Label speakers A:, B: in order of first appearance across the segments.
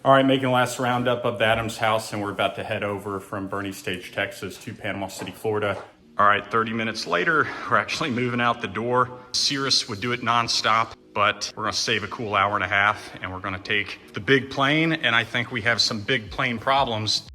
A: All right, making the last roundup of the Adams house, and we're about to head over from Boerne Stage, Texas to Panama City, Florida. All right, 30 minutes later, we're actually moving out the door. Cirrus would do it nonstop, but we're gonna save a cool hour and a half, and we're gonna take the big plane, and I think we have some big plane problems.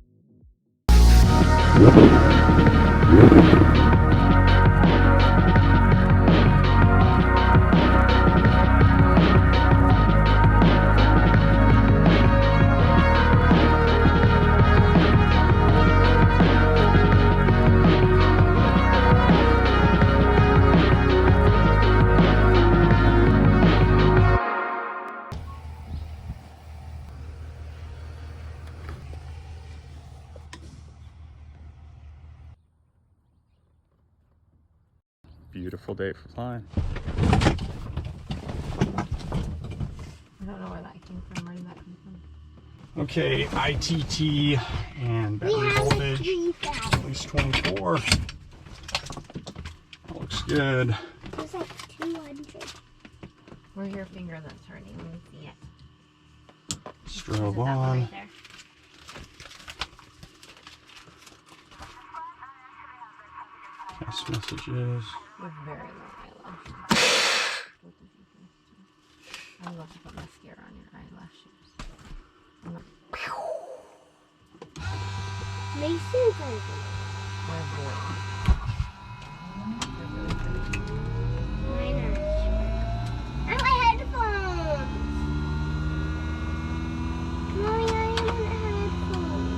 A: Beautiful day for flying.
B: I don't know where that came from. Where did that come from?
A: Okay, ITT and battery voltage, at least 24. That looks good.
C: There's like 200.
B: Where's your finger that's hurting? Let me see it.
A: Strobe on.
B: Right there.
A: Test messages.
B: With very low eyelashes. I love to put mascara on your eyelashes.
C: Mason's over.
B: They're boring.
C: Mine are short. And my headphones! Mommy, I want headphones.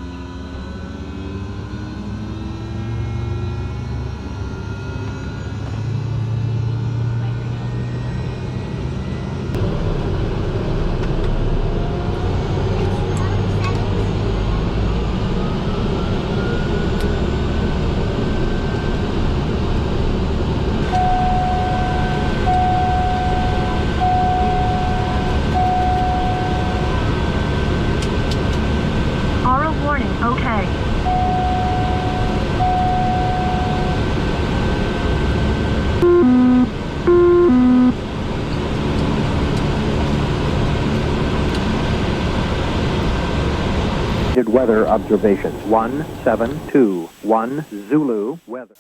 D: Weather observations. 1721 Zulu weather.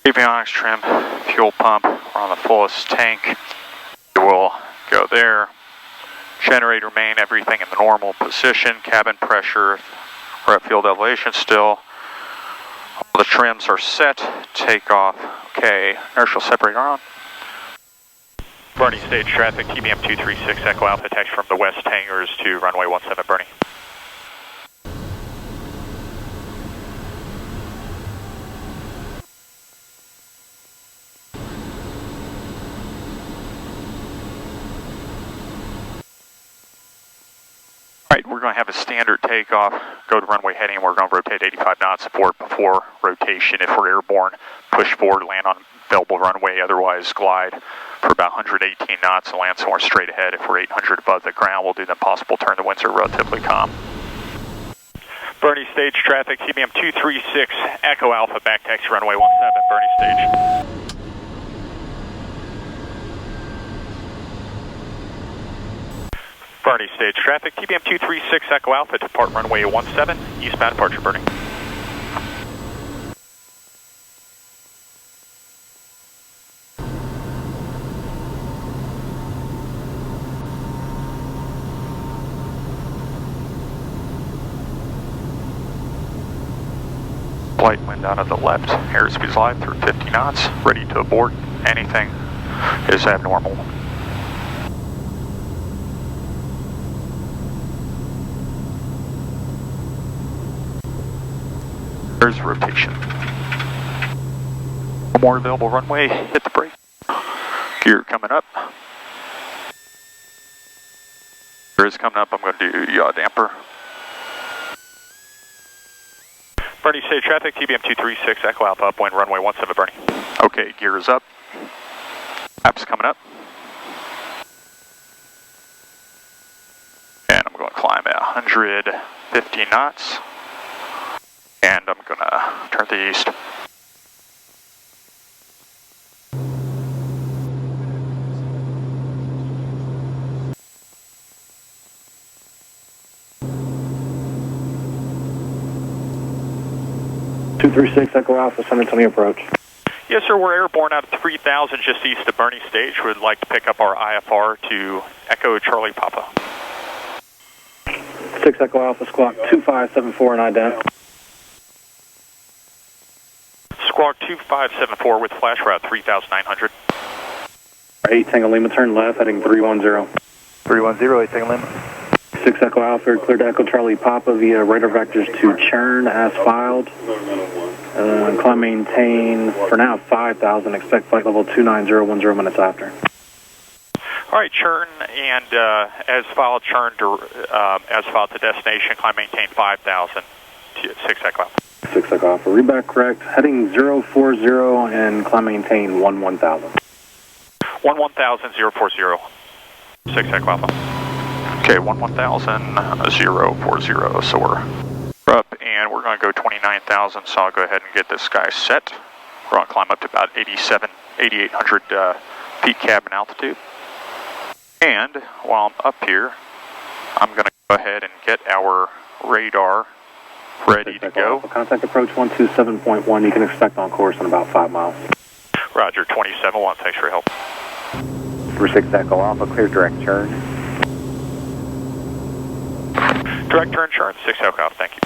E: Avionics trim, fuel pump, we're on the fullest tank. We'll go there. Generator main, everything in the normal position. Cabin pressure, we're at field elevation still. All the trims are set. Takeoff, okay. Inertial separator on. Boerne stage traffic, TBM 236 Echo Alpha text from the west hangars to runway 17 Boerne. Alright, we're going to have a standard takeoff, go to runway heading, we're going to rotate 85 knots before rotation. If we're airborne, push forward, land on available runway, otherwise glide for about 118 knots and land somewhere straight ahead. If we're 800 above the ground, we'll do the impossible turn. The winds are relatively calm. Boerne stage traffic, TBM 236, Echo Alpha, back taxi runway 17, Boerne stage. Boerne stage traffic, TBM 236 Echo Alpha, depart runway 17, eastbound departure Boerne. Flight wind out of the left, airspeed's live through 50 knots, ready to abort. Anything is abnormal. There's rotation. One more available runway, hit the brake. Gear coming up. Gear is coming up, I'm going to do yaw damper. Boerne stage traffic, TBM 236, Echo Alpha, upwind, runway 17 Boerne. Okay, gear is up. App's coming up. And I'm going to climb at 150 knots. And I'm going to turn to the east.
F: 236 Echo Alpha, San Antonio approach.
E: Yes, sir. We're airborne out of 3000 just east of Boerne Stage. We'd like to pick up our IFR to Echo Charlie Papa.
F: 6 Echo Alpha, squawk 2574 and ident.
E: Squawk 2574 with flash route 3900.
F: 8 Tango Lima, turn left, heading 310.
D: 310, 8 Tango Lima.
F: 6 Echo Alpha, cleared Echo Charlie Papa via radar vectors to Chern as filed. Climb maintain for now 5,000, expect flight level 29010 minutes after.
E: All right, Chern and as filed to destination, climb maintain 5,000 to 6 Echo Alpha.
F: 6 Echo Alpha, read back correct, heading 040 and climb maintain 11000.
E: 11000 040, 6 Echo Alpha. Okay, 11000 040, so we're up and we're going to go 29,000, so I'll go ahead and get this guy set. We're going to climb up to about 8,800 feet cabin altitude. And while I'm up here, I'm going to go ahead and get our radar ready to go.
F: Contact approach 127.1, you can expect on course in about 5 miles.
E: Roger, 27-1, thanks for your help.
D: 36 Echo Alpha, clear direct turn.
E: Direct turn, Chern, 6 Echo Alpha, thank you.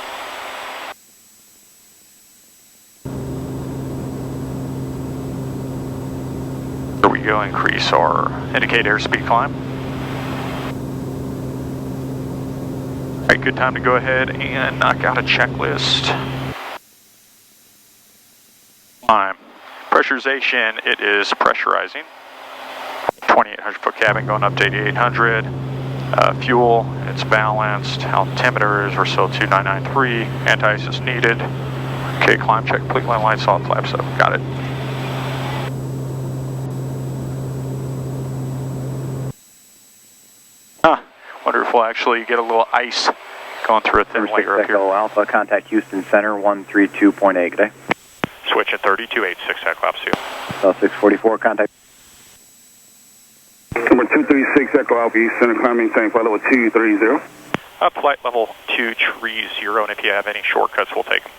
E: Here we go, increase our indicate airspeed climb. All right, good time to go ahead and knock out a checklist. Climb. Pressurization, it is pressurizing. 2,800 foot cabin going up to 8,800. Fuel, it's balanced. Altimeters, we're still 2993. Anti-ice is needed. Okay, climb check, complete line light, solid flaps up. Got it. Wonder if we'll actually get a little ice going through a thin layer up here.
D: Echo Alpha, contact Houston Center 132.8, good day.
E: Switch at 32.8, 6 Echo Alpha.
D: 644, contact.
G: Number 236 Echo Alpha, East Center, climb maintain flight level 230.
E: Flight level 230, and if you have any shortcuts, we'll take them.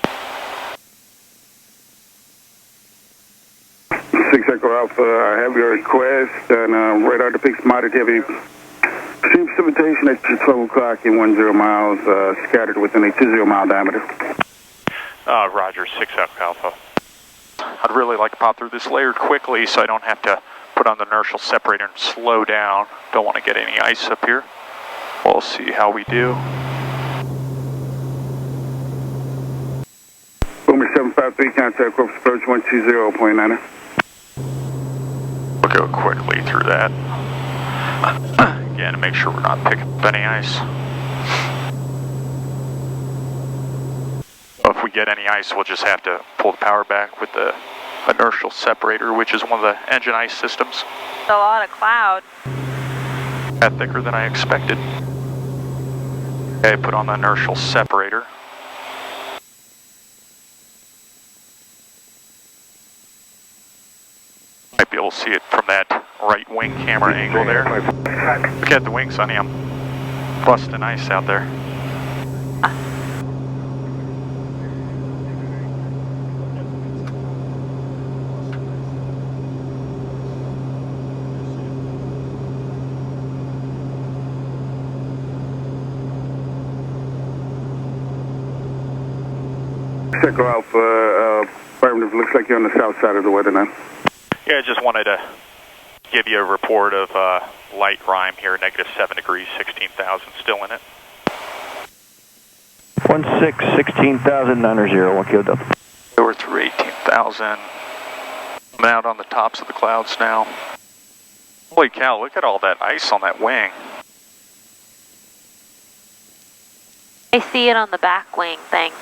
G: 6 Echo Alpha, I have your request, and radar depicts moderate heavy precipitation at 12 o'clock in 10 miles, scattered within a 20 mile diameter.
E: Roger, 6 Echo Alpha. I'd really like to pop through this layer quickly so I don't have to put on the inertial separator and slow down. Don't want to get any ice up here. We'll see how we do.
G: Boomer 753, contact corpus approach 120.9.
E: We'll go quickly through that. Again, to make sure we're not picking up any ice. If we get any ice, we'll just have to pull the power back with the inertial separator, which is one of the engine ice systems.
B: A lot of cloud.
E: That thicker than I expected. Okay, put on the inertial separator. Might be able to see it from that right wing camera angle there. Look at the wings on him. Busting ice out there.
G: Echo Alpha, affirmative, looks like you're on the south side of the weather now.
E: Yeah, I just wanted to give you a report of light Rime here, -7 degrees, 16,000 still in it.
D: 16,090, 1 kilo Delta.
E: We're through 18,000. I'm out on the tops of the clouds now. Holy cow, look at all that ice on that wing.
B: I see it on the back wing thing.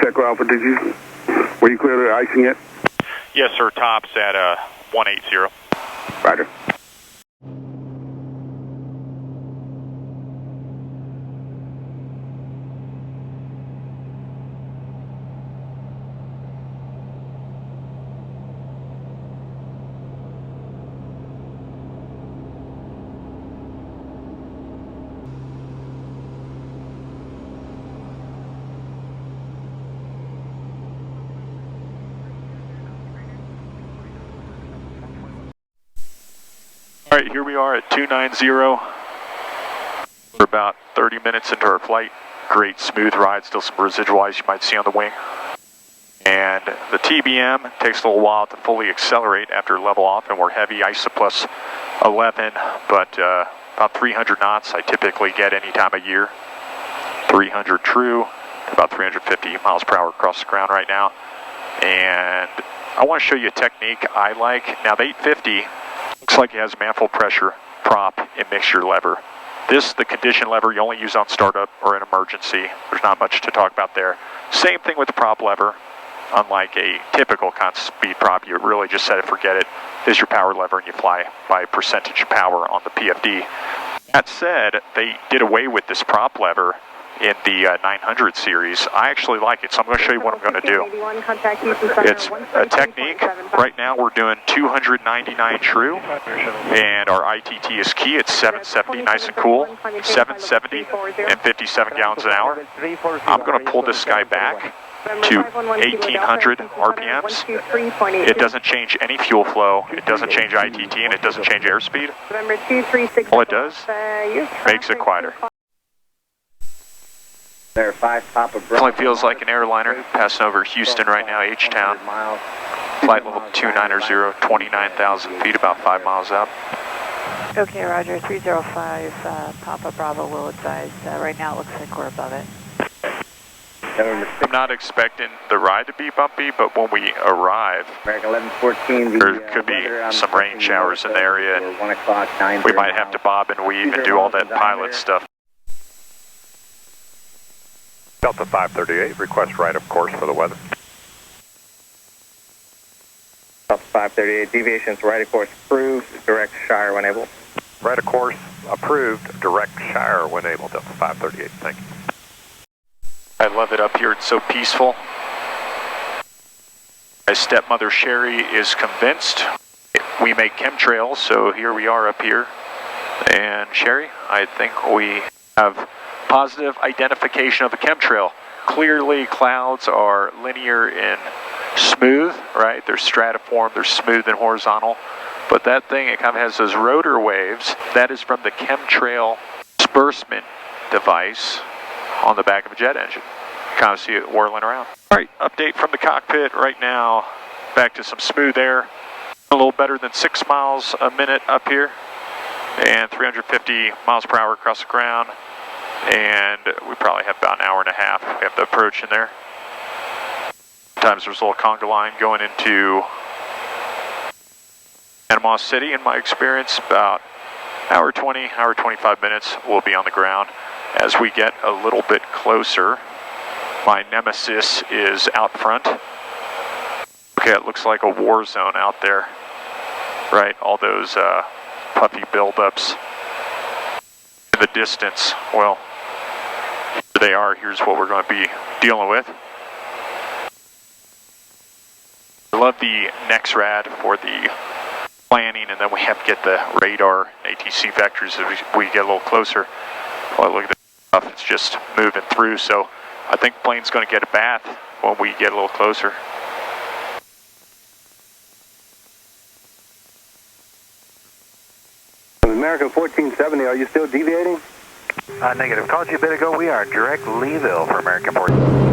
G: Echo Alpha, were you clear to icing yet?
E: Yes, sir, tops at 180.
G: Roger.
E: All right, here we are at 290. We're about 30 minutes into our flight. Great smooth ride, still some residual ice you might see on the wing. And the TBM takes a little while to fully accelerate after level off, and we're heavy, ISO plus 11, but about 300 knots I typically get any time of year. 300 true, about 350 miles per hour across the ground right now. And I want to show you a technique I like. Now the 850 looks like it has a manifold pressure, prop, and mixture lever. This, the condition lever, you only use on startup or an emergency. There's not much to talk about there. Same thing with the prop lever. Unlike a typical constant speed prop, you really just set it, forget it. This is your power lever, and you fly by percentage power on the PFD. That said, they did away with this prop lever in the 900 series. I actually like it, so I'm going to show you what I'm going to do. It's a technique. Right now we're doing 299 true, and our ITT is key. It's 770, nice and cool. 770 and 57 gallons an hour. I'm going to pull this guy back to 1800 RPMs. It doesn't change any fuel flow, it doesn't change ITT, and it doesn't change airspeed. All it does, makes it quieter. Definitely feels like an airliner passing over Houston right now, H-Town. Flight level 290, 29,000 feet, about 5 miles out.
H: Okay, Roger, 305, Papa Bravo will advise. Right now it looks like we're above it.
E: I'm not expecting the ride to be bumpy, but when we arrive, there could be some rain showers in the area, and we might have to bob and weave and do all that pilot stuff.
I: Delta 538, request right of course for the weather.
J: Delta 538, deviations right of course approved, direct Shire when able.
I: Right of course approved, direct Shire when able, Delta 538, thank you.
E: I love it up here, it's so peaceful. My stepmother Sherry is convinced. We make chemtrails, so here we are up here. And Sherry, I think we have positive identification of a chemtrail. Clearly clouds are linear and smooth, right? They're stratiform, they're smooth and horizontal. But that thing, it kind of has those rotor waves. That is from the chemtrail disbursement device on the back of a jet engine. Kind of see it whirling around. All right, update from the cockpit right now. Back to some smooth air. A little better than 6 miles a minute up here. And 350 miles per hour across the ground. And we probably have about an hour and a half. We have the approach in there. Sometimes there's a little conga line going into Panama City. In my experience, about hour 20, hour 25 minutes, we'll be on the ground. As we get a little bit closer, my nemesis is out front. Okay, it looks like a war zone out there, right? All those puffy buildups in the distance. Well, here they are. Here's what we're going to be dealing with. I love the NEXRAD for the planning, and then we have to get the radar ATC vectors as we get a little closer. Well, look at this stuff, it's just moving through, so I think the plane's going to get a bath when we get a little closer.
J: American 1470, are you still deviating?
I: Negative. Called you a bit ago. We are direct Leeville for American 14.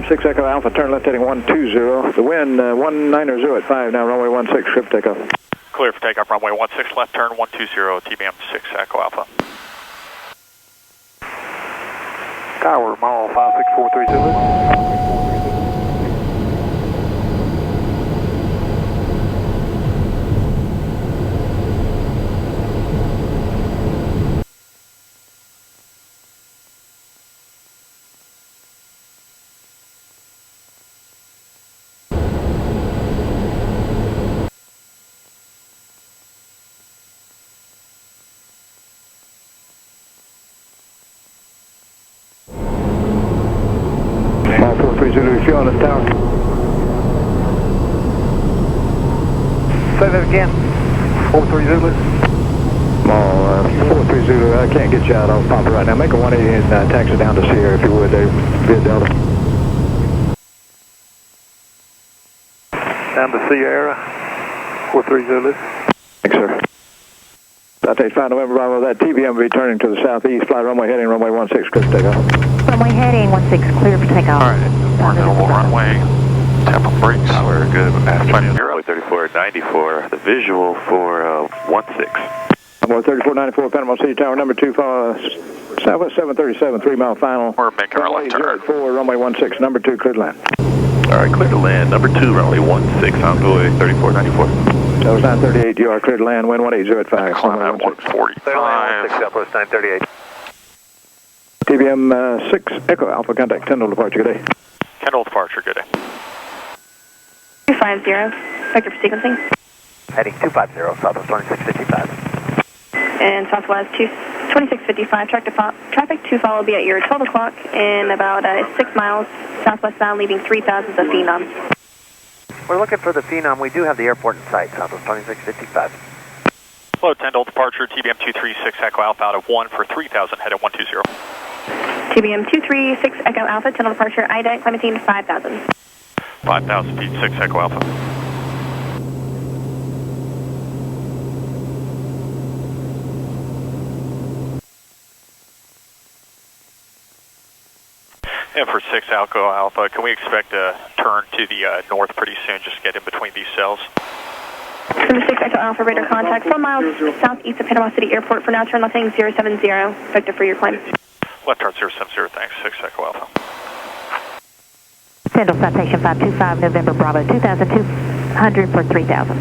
K: 6 Echo Alpha, turn left heading 120. The wind 190 at 5 now, runway 16, script takeoff.
E: Clear for takeoff, runway 16, left turn 120, TBM 6 Echo Alpha.
I: Tower, mile 56430 Zulu.
K: Zulu, if you're on the tower.
I: Say that again. 43 Zulu.
K: 43 Zulu, I can't get you out. I'll pop it right now. Make a 180 and taxi down to Sierra if you would, Dave. Via Delta.
I: Down to Sierra. 43 Zulu.
K: Thanks, sir. South 5 November Bravo, that TBM will be turning to the southeast. Fly runway heading runway 16, clear for takeoff.
H: Runway heading 16, clear for takeoff.
E: All right, more available runway. Tap on brakes.
I: We're good. Astronauts, runway 3494. The visual for 16.
K: Runway 3494, Panama City Tower, number 2, Southwest 737, 3 mile final.
E: We're making our left turn.
K: 4, runway 16, number 2, clear to land.
I: All right, clear to land. Number 2, runway 16, envoy 3494.
K: That was 938, you are clear to land, wind 180 at 5.
E: Climb at 145.
I: 16, Southwest 938.
K: TBM 6 Echo Alpha, contact Kendall departure, good day.
E: Kendall departure, good day.
L: 250, vector for sequencing.
I: Heading 250, Southwest 2655.
L: And Southwest 2655, traffic to follow will be at your 12 o'clock in about 6 miles, southwest bound, leaving 3,000 of Phenom.
I: We're looking for the Phenom. We do have the airport in sight, Southwest 2655.
E: Hello, Kendall departure, TBM 236 Echo Alpha out of 1 for 3,000, headed 120.
L: TBM 236 Echo Alpha, tunnel departure, IDEC, Clementine 5,000.
E: 5,000 feet, 6 Echo Alpha. And for 6 Echo Alpha, can we expect a turn to the north pretty soon, just get in between these cells?
L: Number 6 Echo Alpha, radar contact, 4 miles southeast of Panama City Airport. For now, turn left heading 070, vector for your climb.
E: Left turn 070, thanks, 6 Echo Alpha.
H: Kendall citation 525 November Bravo 2,200 for 3,000.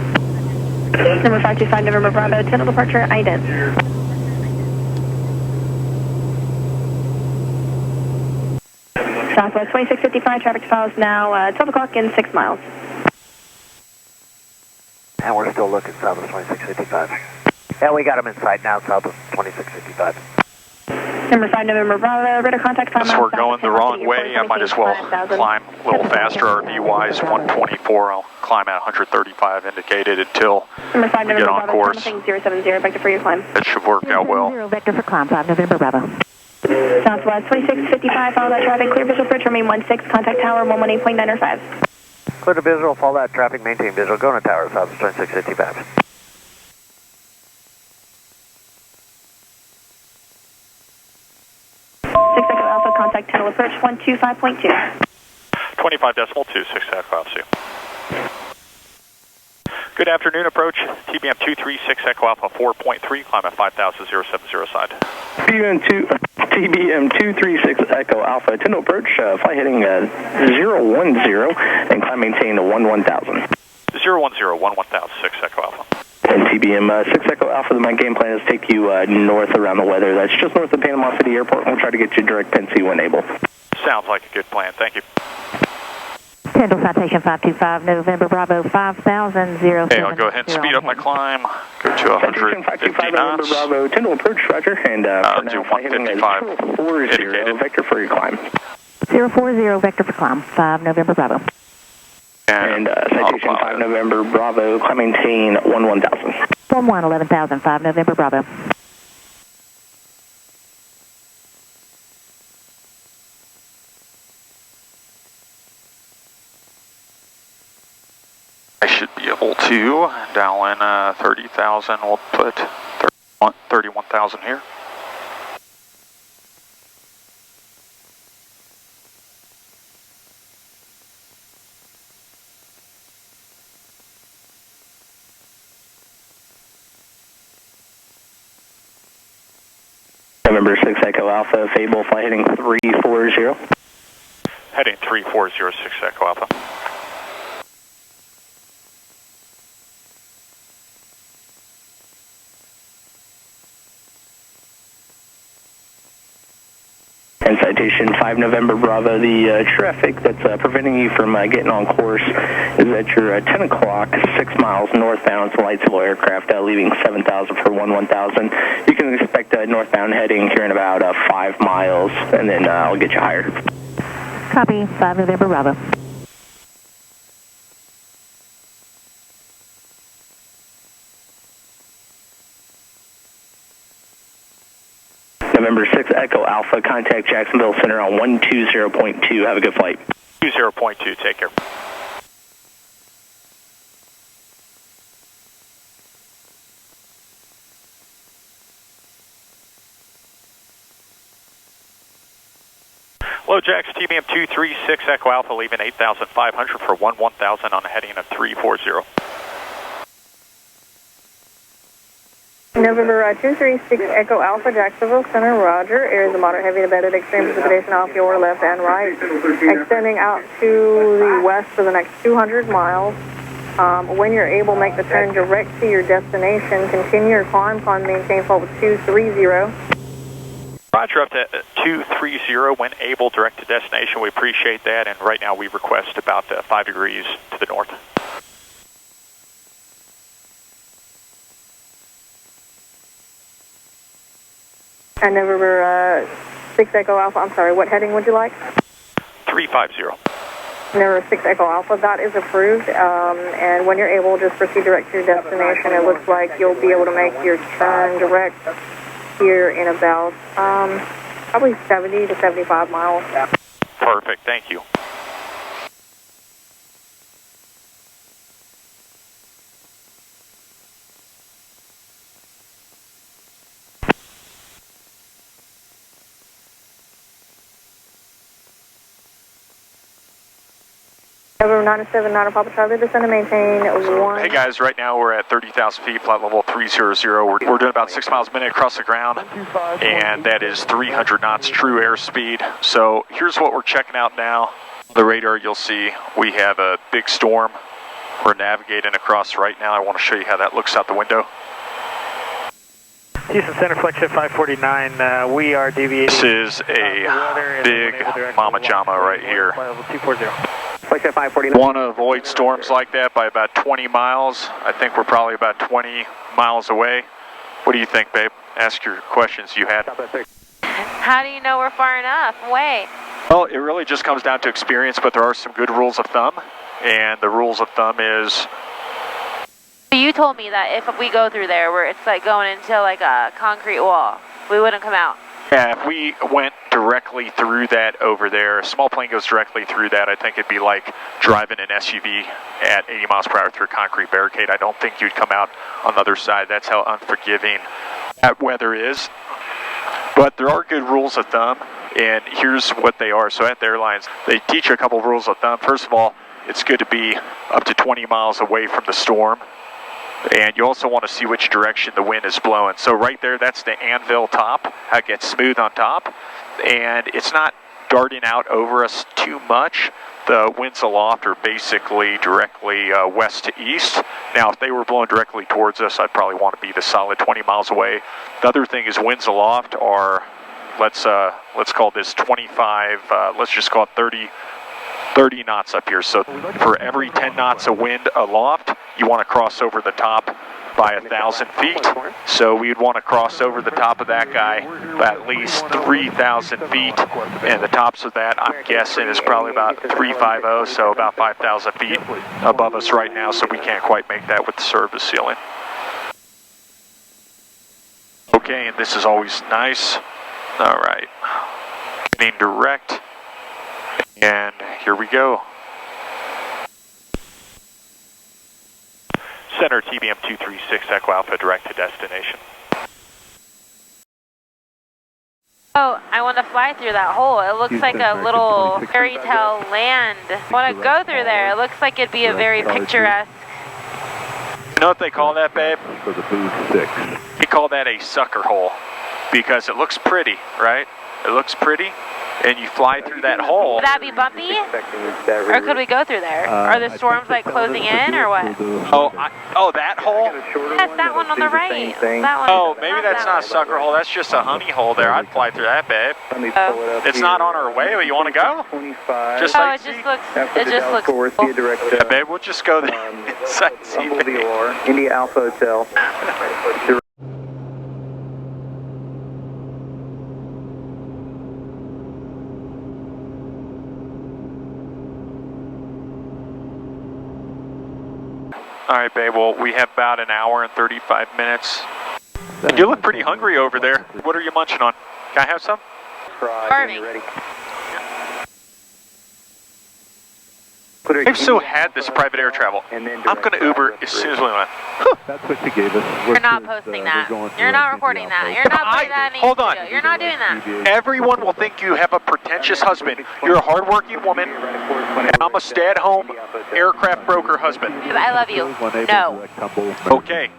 L: Number 525 November Bravo, tunnel departure, ident. Southwest 2655, traffic to follow is now 12 o'clock in 6 miles.
I: And we're still looking Southwest 2655. And we got them in sight now, Southwest 2655.
L: Number 5 November Bravo, radar contact 5 miles.
E: So we're going the wrong way. I might as well climb a little faster. RV-wise, 124. I'll climb at 135 indicated until
L: Number 5
E: we
L: November
E: get on
L: Bravo,
E: course.
L: 070, vector for your climb.
E: It should work out well.
H: Vector for climb 5 November Bravo.
L: Southwest 2655, follow that traffic, clear visual approach, remain 16, contact tower 118.905.
I: Clear to visual, follow that traffic, maintain visual, go to tower, Southwest 2655.
L: Contact tunnel approach 125.2.
E: 25.2, 6 Echo Alpha. Good afternoon, approach TBM 236 Echo Alpha 4.3, climb at 5,000 070 side.
J: TBM 236 Echo Alpha, tunnel approach, fly heading 010 and climb maintain 11,000.
E: 010, 6 Echo Alpha.
J: And TBM 6 Echo Alpha, my game plan is take you north around the weather. That's just north of Panama City Airport, and we'll try to get you direct Penn when able.
E: Sounds like a good plan. Thank you.
H: Kendall citation 525 November Bravo 5,000
E: Okay, I'll go ahead and speed up my climb. Go to 150 knots.
J: Bravo, Kendall approach, Roger, and
E: I'll do 155 indicated.
J: Vector for your climb.
H: 040 vector for climb 5 November Bravo.
J: And citation 5 November Bravo, climb maintain 11,000.
H: 11,000, 5 November Bravo.
E: I should be able to dial in 30,000. We'll put 31,000 here.
J: November 6 Echo Alpha, Fable, flight heading 340.
E: Heading 340, 6 Echo Alpha.
J: And citation 5 November Bravo, the traffic that's preventing you from getting on course is at your 10 o'clock, 6 miles northbound. It's a light civil aircraft leaving 7,000 for 1000. You can expect northbound heading here in about 5 miles, and then I'll get you higher.
H: Copy, 5 November Bravo.
J: November 6 Echo Alpha, contact Jacksonville Center on 120.2. Have a good flight.
E: 20.2, take care. Hello, Jax, TBM 236 Echo Alpha, leaving 8,500 for 1000 on a heading of 340.
L: November 236 Echo Alpha, Jacksonville Center, roger. Areas of moderate heavy to bedded extreme precipitation off your left and right. Extending out to the west for the next 200 miles. When you're able, make the turn direct to your destination. Continue your climb, maintain forward 230.
E: Roger, up to 230 when able, direct to destination. We appreciate that, and right now we request about 5 degrees to the north.
L: And November 6 Echo Alpha, I'm sorry, what heading would you like?
E: 350.
L: November 6 Echo Alpha, that is approved. And when you're able, just proceed direct to your destination. It looks like you'll be able to make your turn direct here in about probably 70 to 75 miles.
E: Perfect, thank you.
L: November 97, Niner Papa Charlie, descend and maintain 1.
E: Hey guys, right now we're at 30,000 feet, flight level 300. We're doing about 6 miles a minute across the ground, and that is 300 knots true airspeed. So here's what we're checking out now. The radar, you'll see we have a big storm we're navigating across right now. I want to show you how that looks out the window.
F: Houston Center, flight shift 549, we are deviating.
E: This is a big mama jama right here.
F: Flight level 240.
E: Want to avoid storms like that by about 20 miles. I think we're probably about 20 miles away. What do you think, babe? Ask your questions you had.
B: How do you know we're far enough away?
E: Well, it really just comes down to experience, but there are some good rules of thumb. And the rules of thumb is...
B: You told me that if we go through there, where it's like going into like a concrete wall, we wouldn't come out.
E: Yeah, if we went directly through that over there, a small plane goes directly through that, I think it'd be like driving an SUV at 80 miles per hour through a concrete barricade. I don't think you'd come out on the other side. That's how unforgiving that weather is. But there are good rules of thumb, and here's what they are. So at the airlines, they teach you a couple of rules of thumb. First of all, it's good to be up to 20 miles away from the storm. And you also want to see which direction the wind is blowing. So right there, that's the anvil top, how it gets smooth on top. And it's not darting out over us too much. The winds aloft are basically directly west to east. Now, if they were blowing directly towards us, I'd probably want to be the solid 20 miles away. The other thing is winds aloft are, let's call this 25, let's just call it 30 knots up here. So for every 10 knots of wind aloft, you want to cross over the top by 1,000 feet. So we'd want to cross over the top of that guy by at least 3,000 feet. And the tops of that, I'm guessing, is probably about 350, so about 5,000 feet above us right now. So we can't quite make that with the service ceiling. Okay, and this is always nice. All right, getting direct. And here we go. Center TBM 236 Echo Alpha, direct to destination.
B: Oh, I want to fly through that hole. It looks like a little fairy tale land. I want to go through there. It looks like it'd be a very picturesque.
E: You know what they call that, babe? We call that a sucker hole. because it looks pretty, right? It looks pretty, and you fly through that hole.
B: Would that be bumpy? Or could we go through there? Are the storms like closing in or what?
E: Oh, that hole?
B: Yes, that one on the right. That one.
E: Oh, maybe that's not a sucker hole. That's just a honey hole there. I'd fly through that, babe.
B: Oh.
E: It's not on our way. You want to go? Just
B: it just looks cool.
E: Yeah, babe, we'll just go there. Sightsee.
I: India Alpha Hotel.
E: All right, babe. Well, we have about an hour and 35 minutes. You look pretty hungry over there. What are you munching on? Can I have some?
B: Starving.
E: I've so had this private air travel. I'm going to Uber as soon as we land.
K: That's what you gave us.
B: You're not posting that. You're not recording that. You're not putting that in
E: Hold on.
B: You're not doing that.
E: Everyone will think you have a pretentious husband. You're a hardworking woman, and I'm a stay-at-home aircraft broker husband.
B: I love you. No.
E: Okay.